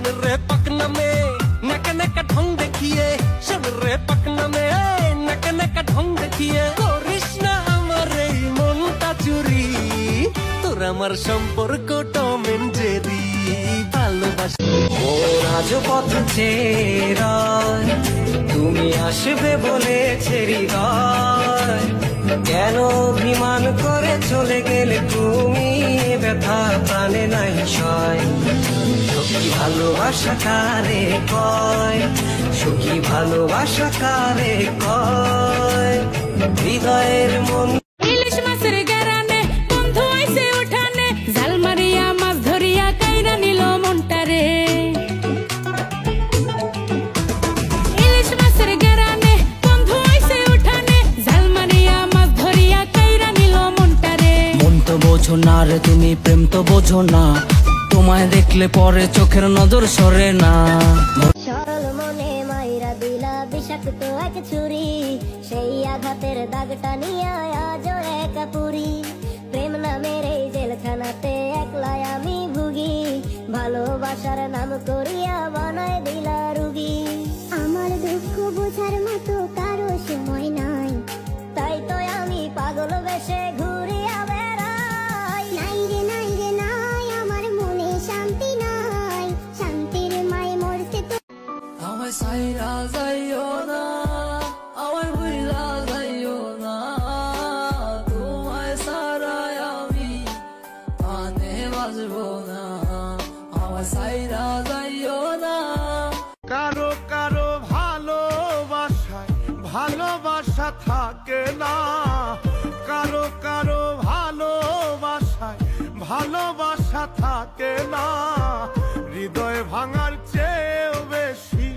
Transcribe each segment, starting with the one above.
सुन रे पकना में नकने का ढंग देखिए सुन रे पकना में नकने का ढंग देखिए कृष्णा हमारे मनटा चुरी তোর আমার সম্পর্ক টম এন্ড জেরি ভালোবাসা ও রাজপথ ছেড়া তুমি আসবে বলে ছেড়ি গায় কেন অভিমান করে চলে গেলে তুমি ব্যথা প্রাণে নাই সয় সখী ভালোবাসা কারে কয় সখী ভালোবাসা কারে কয় হৃদয়ের মন ইলিশ মাছের গেরানে বন্ধু আইছে উঠানে জাল মারিয়া মাছ ধরিয়া কাইরা নিল মনটারে ইলিশ মাছের গেরানে বন্ধু আইছে উঠানে জাল মারিয়া মাছ ধরিয়া কাইরা নিল মনটারে মন তো বোঝো না রে তুমি প্রেম তো বোঝো না তোমায় দেখলে পরে চোখের নজর সরে না সরল মনে মাইরা দিলা বিষাক্ত এক ছুরি সেই আঘাতের দাগটা নিয়ে আজও একা পুরি প্রেম নামের এই জেলখানাতে একলাই আমি ভুগি ভালোবাসার নাম করিয়া বানায় দিলা রুগী আমার দুঃখ বোঝার মতো কারো সময় নাই তাই তো আমি পাগল বেশে ঘুরিয়া বেড়াই নাই রে নাই রে নাই আমার মনে শান্তি নাই শান্তির মায় মরতে তো আমায় সাইরা যাইও না আমায় ভুইলা যাইও না তোমায় সারায় আমি আনে বাজবো না আমায় সাইরা যাইও না কারো কারো ভালোবাসায় ভালোবাসা থাকে না কারো কারো ভালোবাসায় ভালোবাসা থাকে না হৃদয় ভাঙার চেয়েও বেশি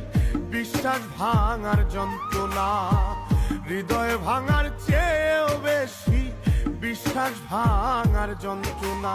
বিশ্বাস ভাঙার যন্ত্রণা হৃদয় ভাঙার চেয়েও বেশি বিশ্বাস ভাঙার যন্ত্রণা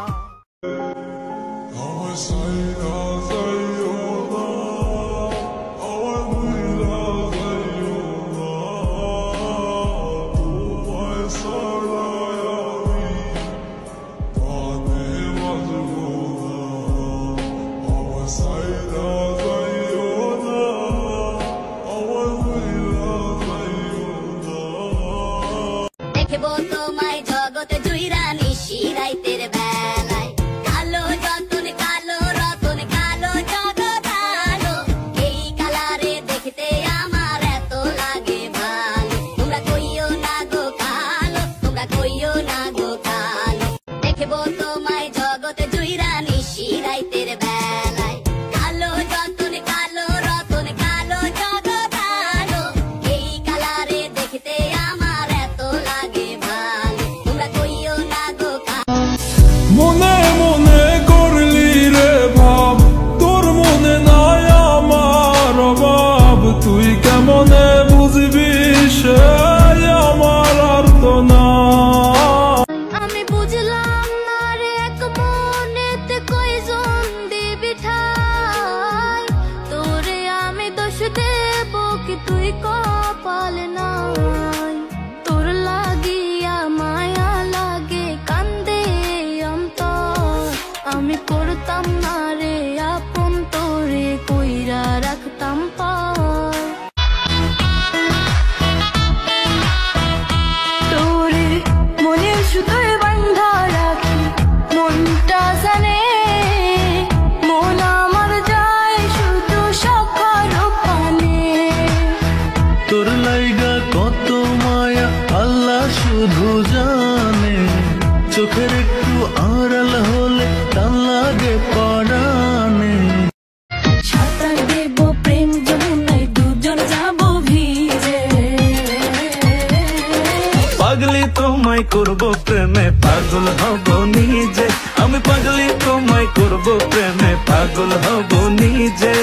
দেখবো তোমায় জগতে জুইরা নিশি রাইতের বেলায় কালো যতন কালো রতন কালো জগৎ আলো এই কালারে দেখতে আমার এত লাগে ভালো তোমরা কইও না গো কালো তোমরা কইও না গো কালো দেখবো তোমায় জগতে জুইরা নিশি রাইতের বেলায় কালো যতন কালো রতন কালো জগৎ আলো এই কালারে দেখতে আমার এত লাগে ভালো তোমরা কইও না গো মনে মনে করলি রে ভাব তোর মনে নাই আমার অভাব তুই কেমনে বুঝবি সে আমার অর্থ না আমি বুঝলাম না রে এক মনেতে কয়জন দিবি ঠাই তোরে আমি দোষ দেব কি তুই কপাল নাই তোর লাগিয়া মায়া লাগে কান্দে অন্তর আমি করতাম না রে আপন তোরে কইরা রাখতাম পার তোরে মনে শুধুই বান্ধা রাখি মনটা জানে মন আমার যায় শুধু সখার পানে তোর লাইগা কত মায়া আল্লাহ শুধু জানে চোখের একটু আড়াল হলে টান লাগে পড়ানে সাঁতার দেব প্রেম যমুনায় দুজন যাব ভিজে পাগলি তোমায় করব প্রেমে পাগল হব নিজে আমি পাগলি তোমায় করব প্রেমে পাগল হব নিজে